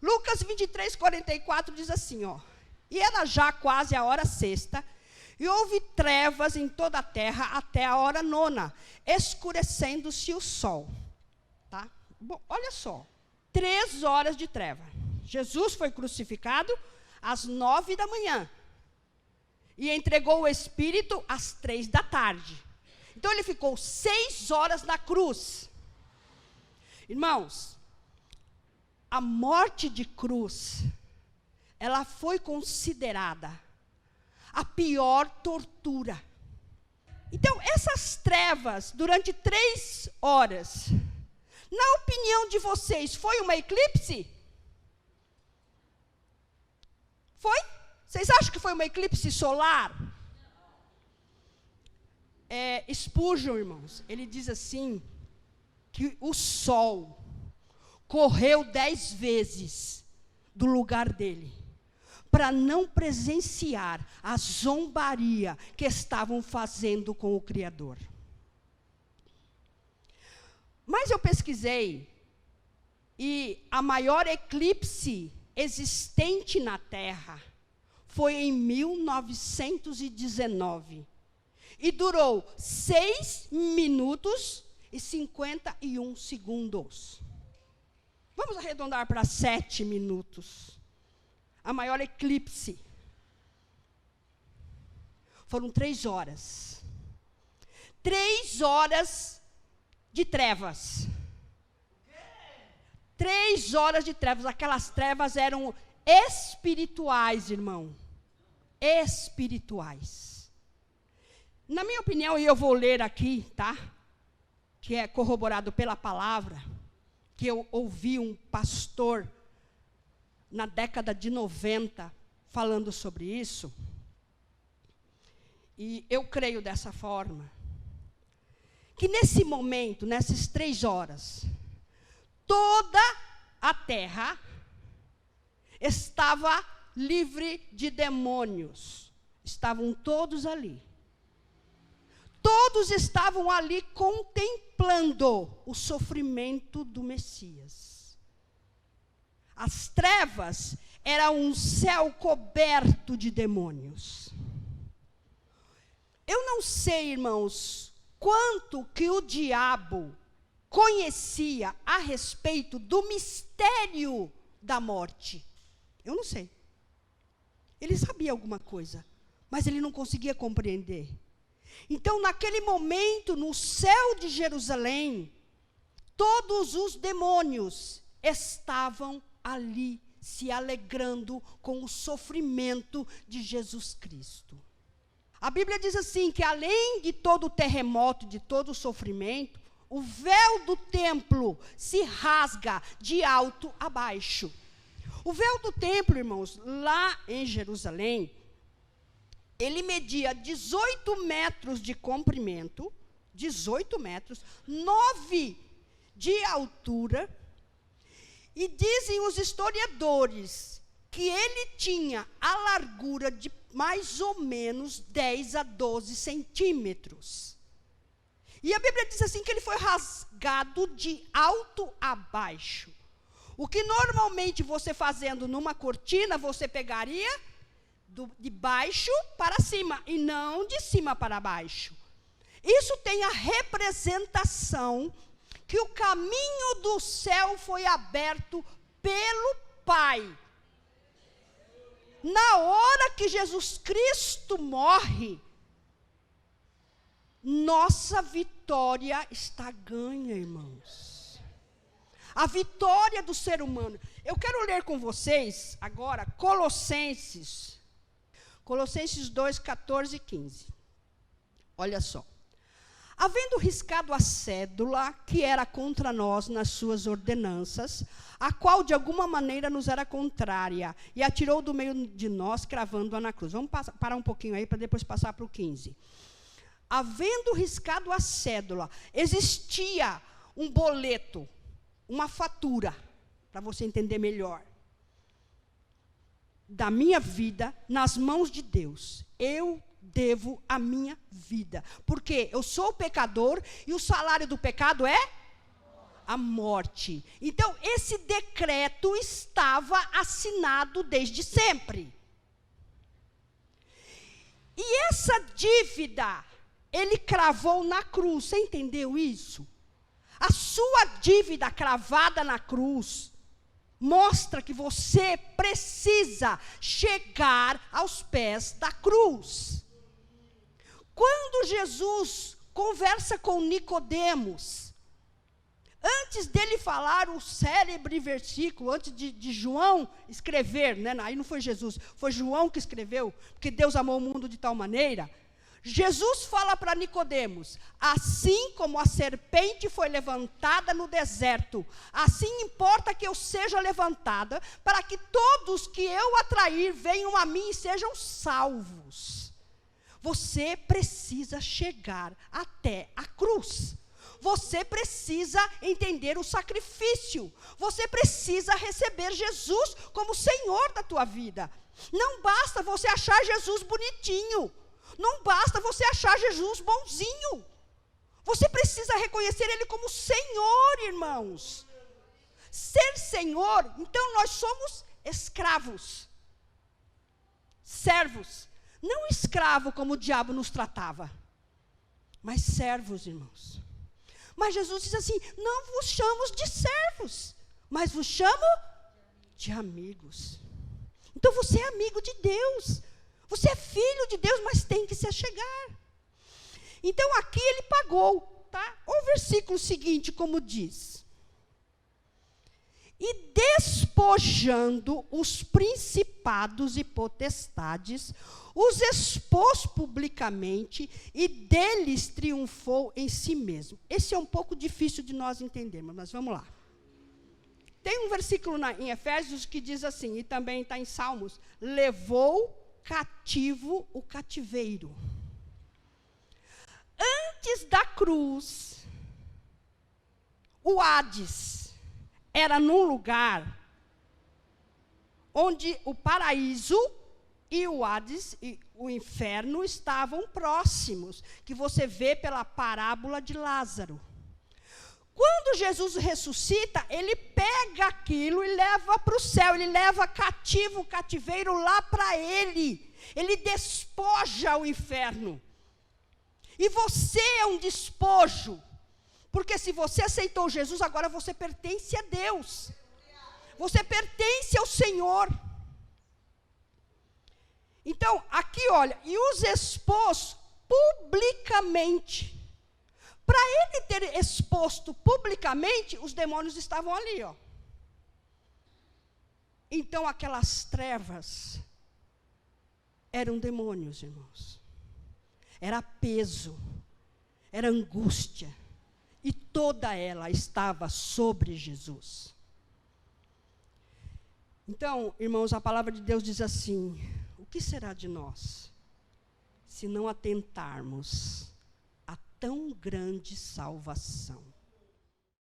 Lucas 23, 44 diz assim, ó. E era já quase a hora sexta, e houve trevas em toda a terra até a hora nona, escurecendo-se o sol. Tá? Bom, olha só, 3 horas de treva. Jesus foi crucificado às 9 da manhã. E entregou o Espírito às 3 da tarde. Então ele ficou 6 horas na cruz. Irmãos, a morte de cruz, ela foi considerada a pior tortura. Então, essas trevas, durante 3 horas, na opinião de vocês, foi uma eclipse? Foi? Vocês acham que foi uma eclipse solar? Spurgeon, irmãos, ele diz assim, que o sol correu 10 vezes do lugar dele, para não presenciar a zombaria que estavam fazendo com o Criador. Mas eu pesquisei, e a maior eclipse existente na Terra foi em 1919. E durou 6 minutos e 51 segundos. Vamos arredondar para 7 minutos. A maior eclipse. Foram 3 horas. 3 horas de trevas. 3 horas de trevas. Aquelas trevas eram espirituais, irmão. Espirituais. Na minha opinião, e eu vou ler aqui, tá? Que é corroborado pela palavra, que eu ouvi um pastor na década de 90 falando sobre isso. E eu creio dessa forma, que nesse momento, nessas 3 horas, toda a terra estava livre de demônios. Estavam todos ali. Todos estavam ali contemplando o sofrimento do Messias. As trevas eram um céu coberto de demônios. Eu não sei, irmãos, quanto que o diabo conhecia a respeito do mistério da morte. Eu não sei. Ele sabia alguma coisa, mas ele não conseguia compreender. Então, naquele momento, no céu de Jerusalém, todos os demônios estavam ali, se alegrando com o sofrimento de Jesus Cristo. A Bíblia diz assim, que além de todo o terremoto, de todo o sofrimento, o véu do templo se rasga de alto a baixo. O véu do templo, irmãos, lá em Jerusalém, ele media 18 metros de comprimento, 18 metros, 9 de altura, e dizem os historiadores que ele tinha a largura de mais ou menos 10 a 12 centímetros. E a Bíblia diz assim que ele foi rasgado de alto a baixo. O que normalmente você fazendo numa cortina, você pegaria de baixo para cima, e não de cima para baixo. Isso tem a representação que o caminho do céu foi aberto pelo Pai. Na hora que Jesus Cristo morre, nossa vitória está ganha, irmãos. A vitória do ser humano. Eu quero ler com vocês agora Colossenses 2, 14 e 15. Olha só. Havendo riscado a cédula que era contra nós nas suas ordenanças, a qual de alguma maneira nos era contrária, e atirou do meio de nós, cravando-a na cruz. Vamos parar um pouquinho aí, para depois passar para o 15. Havendo riscado a cédula, existia um boleto, uma fatura, para você entender melhor, da minha vida nas mãos de Deus. Eu devo a minha vida, porque eu sou pecador e o salário do pecado é a morte. Então, esse decreto estava assinado desde sempre. E essa dívida, ele cravou na cruz. Você entendeu isso? A sua dívida cravada na cruz mostra que você precisa chegar aos pés da cruz. Quando Jesus conversa com Nicodemos, antes dele falar o célebre versículo, antes de João escrever, né? Aí não foi Jesus, foi João que escreveu, porque Deus amou o mundo de tal maneira. Jesus fala para Nicodemos: assim como a serpente foi levantada no deserto, assim importa que eu seja levantada, para que todos que eu atrair venham a mim e sejam salvos. Você precisa chegar até a cruz. Você precisa entender o sacrifício. Você precisa receber Jesus como Senhor da tua vida. Não basta você achar Jesus bonitinho. Não basta você achar Jesus bonzinho. Você precisa reconhecer Ele como Senhor, irmãos. Ser Senhor, então nós somos escravos. Servos. Não escravo como o diabo nos tratava, mas servos, irmãos. Mas Jesus diz assim: não vos chamo de servos, mas vos chamo de amigos. Então você é amigo de Deus. Você é filho de Deus, mas tem que se achegar. Então aqui ele pagou, tá? O versículo seguinte, como diz: e despojando os principados e potestades, os expôs publicamente e deles triunfou em si mesmo. Esse é um pouco difícil de nós entendermos, mas vamos lá. Tem um versículo em Efésios que diz assim, e também está em Salmos: levou cativo o cativeiro. Antes da cruz, o Hades era num lugar onde o paraíso e o Hades, e o inferno, estavam próximos, que você vê pela parábola de Lázaro. Quando Jesus ressuscita, ele pega aquilo e leva para o céu, ele leva cativo o cativeiro lá para ele. Ele despoja o inferno. E você é um despojo, porque se você aceitou Jesus, agora você pertence a Deus. Você pertence ao Senhor. Então, aqui olha, e os expôs publicamente. Para ele ter exposto publicamente, os demônios estavam ali, ó. Então, aquelas trevas eram demônios, irmãos. Era peso, era angústia. E toda ela estava sobre Jesus. Então, irmãos, a palavra de Deus diz assim: o que será de nós, se não atentarmos a tão grande salvação?